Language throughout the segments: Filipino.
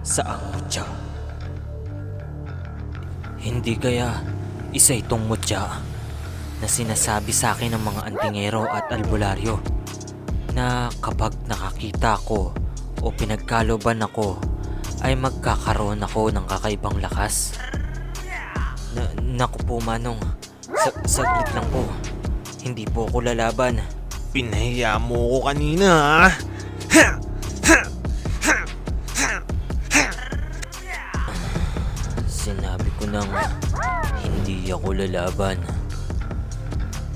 Saang mutya? Hindi kaya isa itong mutya na sinasabi sa akin ng mga antingero at albularyo na kapag nakakita ko o pinagkaloban ako ay magkakaroon ako ng kakaibang lakas? Naku po Manong, saglit lang po. Hindi po ako lalaban. Pinahiya mo ko kanina, ha? Sinabi ko nang hindi ako lalaban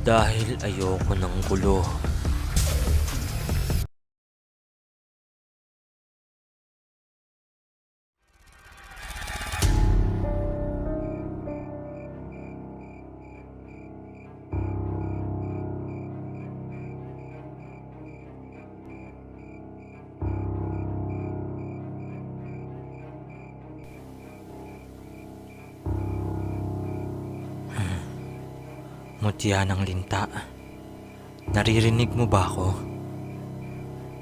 dahil ayoko ng gulo. Mutya ng linta, naririnig mo ba ako?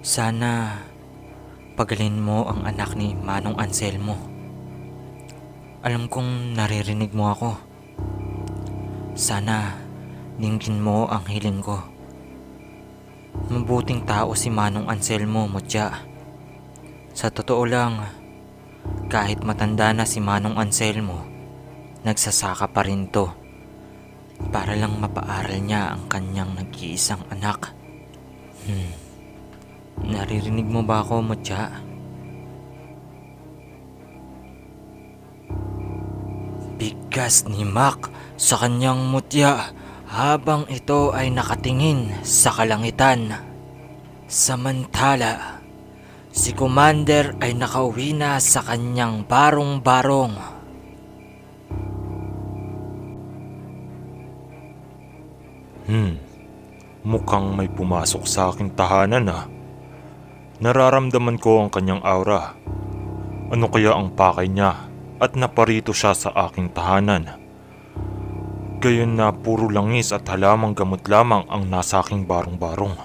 Sana pagalin mo ang anak ni Manong Anselmo. Alam kong naririnig mo ako. Sana dinggin mo ang hiling ko. Mabuting tao si Manong Anselmo, Mutya. Sa totoo lang, kahit matanda na si Manong Anselmo, nagsasaka pa rin to para lang mapaaral niya ang kanyang nag-iisang anak. Naririnig mo ba ako, Mutya? Bigkas ni Mac sa kanyang mutya habang ito ay nakatingin sa kalangitan. Samantala, si Commander ay nakauwi na sa kanyang barong-barong. Mukhang may pumasok sa aking tahanan, ha? Nararamdaman ko ang kanyang aura. Ano kaya ang pakay niya at naparito siya sa aking tahanan? Gayon na puro langis at halamang gamot lamang ang nasa aking barong-barong.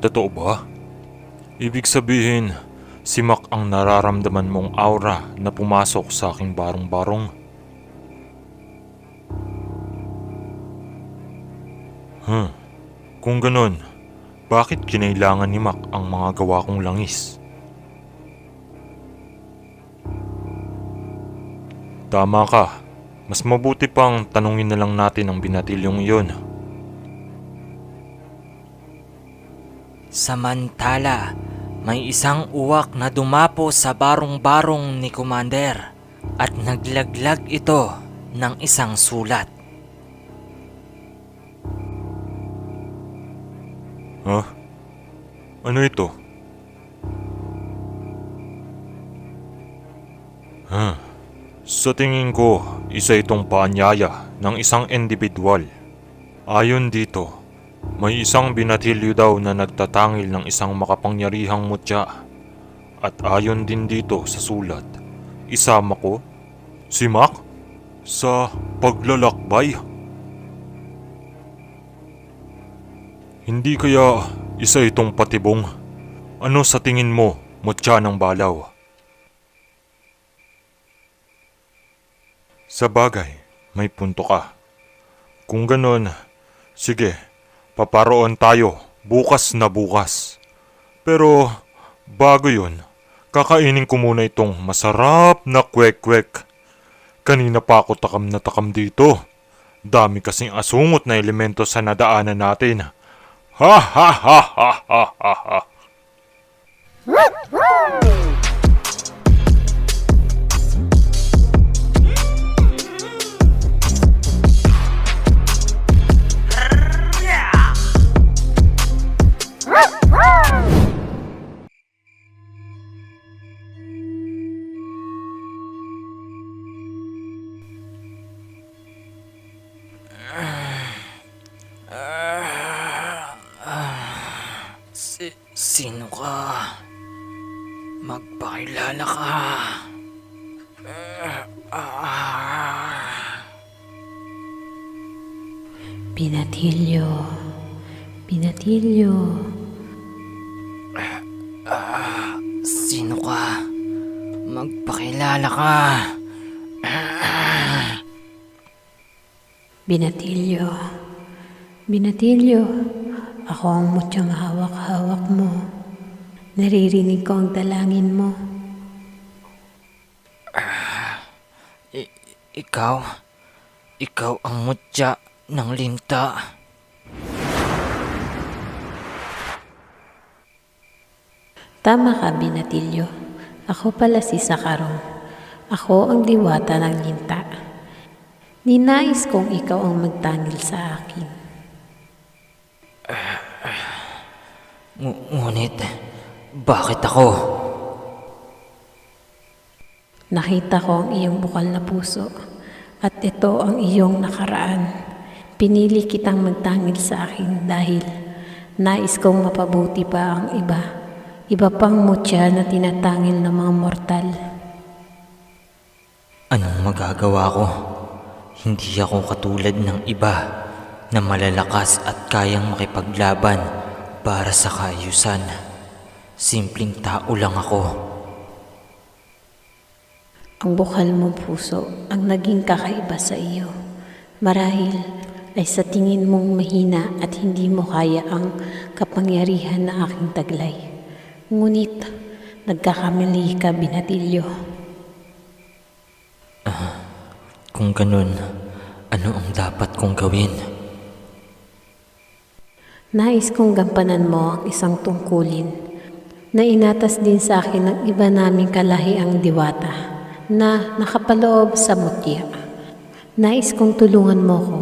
Totoo ba? Ibig sabihin, si Mac ang nararamdaman mong aura na pumasok sa aking barong-barong? Kung ganun, bakit kinailangan ni Mac ang mga gawa kong langis? Tama ka. Mas mabuti pang tanungin na lang natin ang binatilyong iyon. Samantala, may isang uwak na dumapo sa barong-barong ni Commander at naglaglag ito ng isang sulat. Ano ito? Sa tingin ko, isa itong paanyaya ng isang individual. Ayon dito, may isang binatilyo daw na nagtatangil ng isang makapangyarihang mutya. At ayon din dito sa sulat, isama ko, si Mac, sa paglalakbay. Hindi kaya isa itong patibong? Ano sa tingin mo, mutya ng balaw? Sa bagay, may punto ka. Kung ganon, sige, paparoon tayo bukas na bukas. Pero bago yun, kakainin ko muna itong masarap na kwek-kwek. Kanina pa ako takam na takam dito. Dami kasing asungot na elemento sa nadaanan natin. Ha ha ha ha ha ha ha. Sino ka? Magpakilala ka. Binatilyo, Binatilyo, Sino ka? Magpakilala ka. Binatilyo, Binatilyo, ako ang mutyang hawak-hawak mo. Naririnig ko ang dalangin mo. Ikaw ang mutya ng linta. Tama ka, Binatilyo. Ako pala si Sakarong. Ako ang diwata ng linta. Ninais kong ikaw ang magtangil sa akin. Ngunit, bakit ako? Nakita ko ang iyong bukal na puso at ito ang iyong nakaraan. Pinili kitang magtangil sa akin dahil nais kong mapabuti pa ang iba. Iba pang mutya na tinatangil ng mga mortal. Anong magagawa ko? Hindi ako katulad ng iba na malalakas at kayang makipaglaban para sa kaayusan. Simpleng tao lang ako. Ang bukal mong puso ang naging kakaiba sa iyo. Marahil ay sa tingin mong mahina at hindi mo kaya ang kapangyarihan na aking taglay. Ngunit nagkakamali ka, Binatilyo. Kung ganun, ano ang dapat kong gawin? Nais kong gampanan mo ang isang tungkulin na inatas din sa akin ng iba naming kalahiang diwata na nakapaloob sa mutya. Nais kong tulungan mo ko,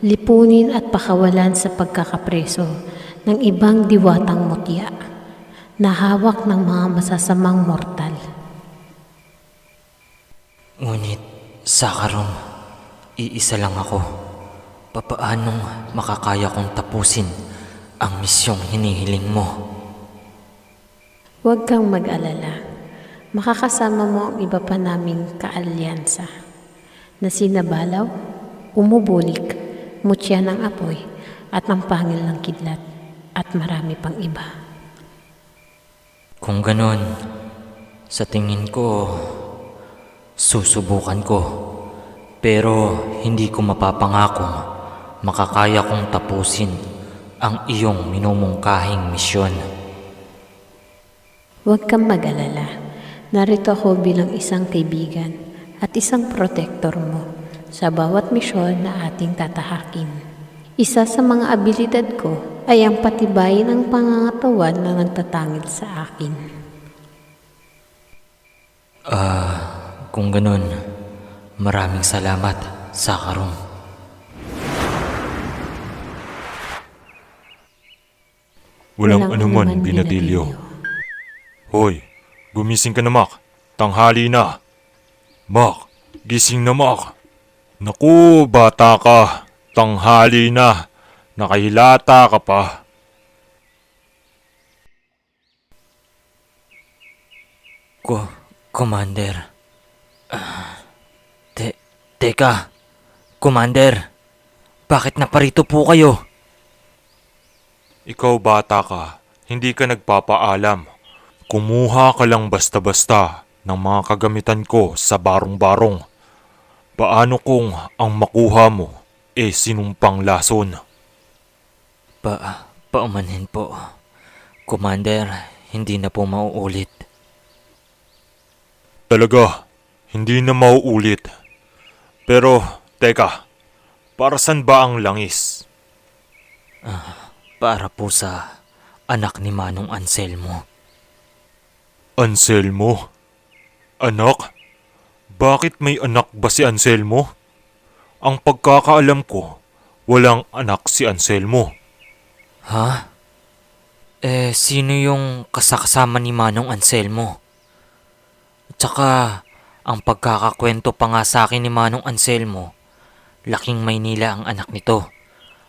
lipunin at pakawalan sa pagkakapreso ng ibang diwatang mutya na hawak ng mga masasamang mortal. Ngunit, Sakarong, iisa lang ako. Papaanong makakaya kong tapusin ang misyong hinihiling mo? Huwag kang mag-alala. Makakasama mo ang iba pa naming kaalyansa na sina Balaw, Umubulik, Mutya ng Apoy at ang Pangil ng Kidlat at marami pang iba. Kung ganon, sa tingin ko, susubukan ko. Pero hindi ko mapapangakong makakaya kong tapusin ang iyong minumungkahing misyon. Huwag kang mag-alala. Narito ako bilang isang kaibigan at isang protektor mo sa bawat misyon na ating tatahakin. Isa sa mga abilidad ko ay ang patibayin ng pangangatawan na nagtatangil sa akin. Kung ganon, maraming salamat, Sakarong. Walang anuman, Binatilyo. Hoy, gumising ka na, Mak. Tanghali na. Mak, gising na, Mak. Naku, bata ka. Tanghali na. Nakahilata ka pa. Commander. Teka, Commander. Bakit naparito po kayo? Ikaw, bata ka. Hindi ka nagpapaalam. Kumuha ka lang basta-basta ng mga kagamitan ko sa barong-barong. Paano kung ang makuha mo sinumpang lason? Paumanhin po. Commander, hindi na po mauulit. Talaga, hindi na mauulit. Pero, teka, para saan ba ang langis? Para po sa anak ni Manong Anselmo. Anselmo? Anak? Bakit may anak ba si Anselmo? Ang pagkakaalam ko, walang anak si Anselmo. Ha? Sino yung kasakasama ni Manong Anselmo? Tsaka, ang pagkakakwento pa nga sa akin ni Manong Anselmo, laking Maynila ang anak nito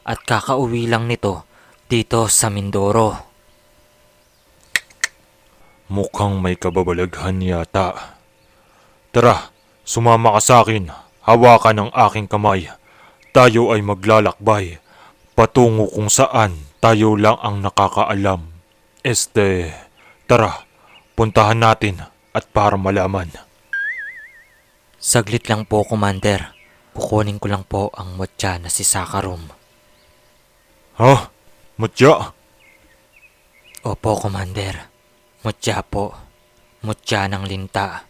at kakauwi lang nito dito sa Mindoro. Mukhang may kababalaghan yata. Tara, sumama ka sa akin. Hawakan ang aking kamay. Tayo ay maglalakbay patungo kung saan Tayo lang ang nakakaalam. Tara, puntahan natin at para malaman. Saglit lang po, Commander. Kukunin ko lang po ang mutya na si Sakarum. Ha? Mutya? Opo, Commander. Mutya po. Mutya ng linta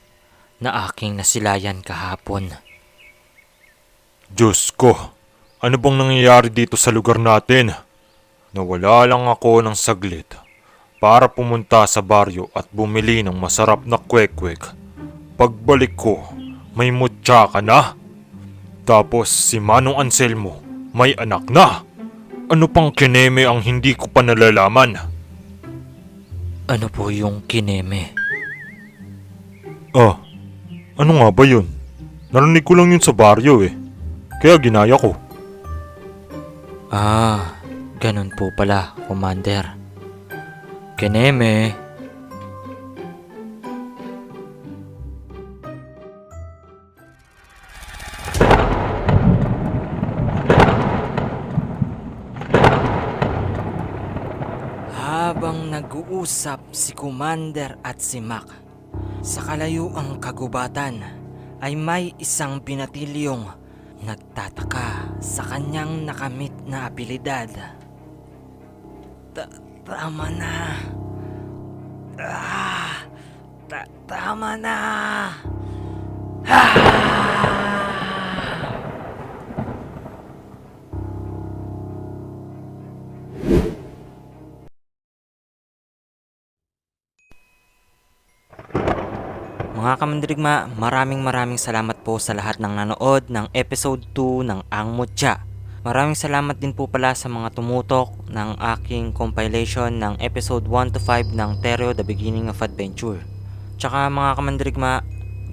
na aking nasilayan kahapon. Diyos ko, ano bang nangyayari dito sa lugar natin? Nawala lang ako ng saglit para pumunta sa baryo at bumili ng masarap na kwek-kwek. Pagbalik ko, may mutya ka na? Tapos si Manong Anselmo, may anak na. Ano pang kineme ang hindi ko pa nalalaman? Ano po yung kineme? Ano nga ba yun? Narinig ko lang yun sa baryo eh. Kaya ginaya ko. Ganun po pala, Commander. Kineme. Habang nag-uusap si Commander at si Mac, sa kalayuang kagubatan ay may isang binatilyong nagtataka sa kanyang nakamit na abilidad. Tama na. Tama na. Mga kamandirigma, maraming salamat po sa lahat ng nanood ng episode 2 ng Ang Mutya. Maraming salamat din po pala sa mga tumutok ng aking compilation ng episode 1 to 5 ng Teryo The Beginning of Adventure. Tsaka mga kamandirigma,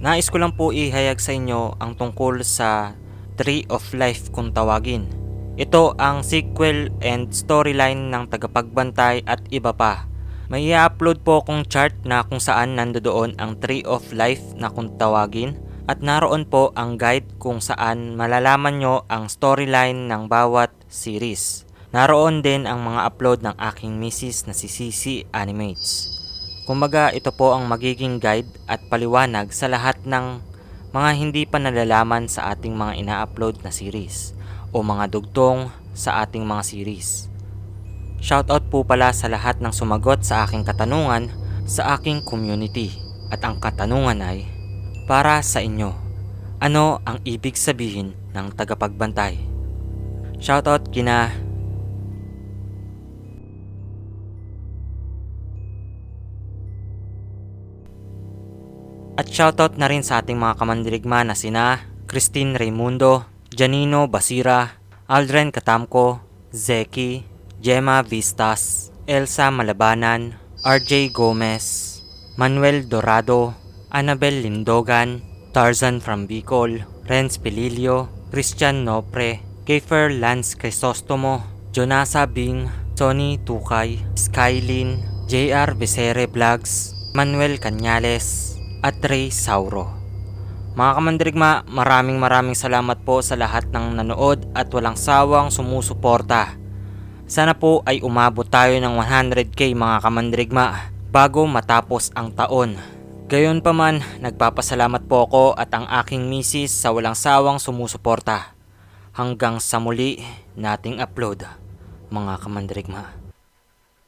nais ko lang po ihayag sa inyo ang tungkol sa Tree of Life kung tawagin. Ito ang sequel and storyline ng Tagapagbantay at iba pa. May i-upload po akong chart na kung saan nandoon ang Tree of Life na kung tawagin at naroon po ang guide kung saan malalaman nyo ang storyline ng bawat series. Naroon din ang mga upload ng aking misis na si CC Animates. Kumbaga ito po ang magiging guide at paliwanag sa lahat ng mga hindi pa nalalaman sa ating mga ina-upload na series o mga dugtong sa ating mga series. Shoutout po pala sa lahat ng sumagot sa aking katanungan sa aking community. At ang katanungan ay, para sa inyo, ano ang ibig sabihin ng tagapagbantay? Shoutout kina At shoutout na rin sa ating mga kamandirigma na sina Christine Raimundo, Janino Basira, Aldren Katamko, Zeki, Gemma Vistas, Elsa Malabanan, RJ Gomez, Manuel Dorado, Annabel Lindogan, Tarzan from Bicol, Renz Pililio, Christian Nopre, Kiefer Lance Crisostomo, Jonasa Bing, Sonny Tukay, Skylin, JR Becere Vlogs, Manuel Cañales, at Ray Sauro. Mga kamandirigma, maraming salamat po sa lahat ng nanood at walang sawang sumusuporta. Sana po ay umabot tayo ng 100k mga kamandirigma bago matapos ang taon. Gayon pa man, nagpapasalamat po ako at ang aking misis sa walang sawang sumusuporta. Hanggang sa muli nating upload mga kamandirigma.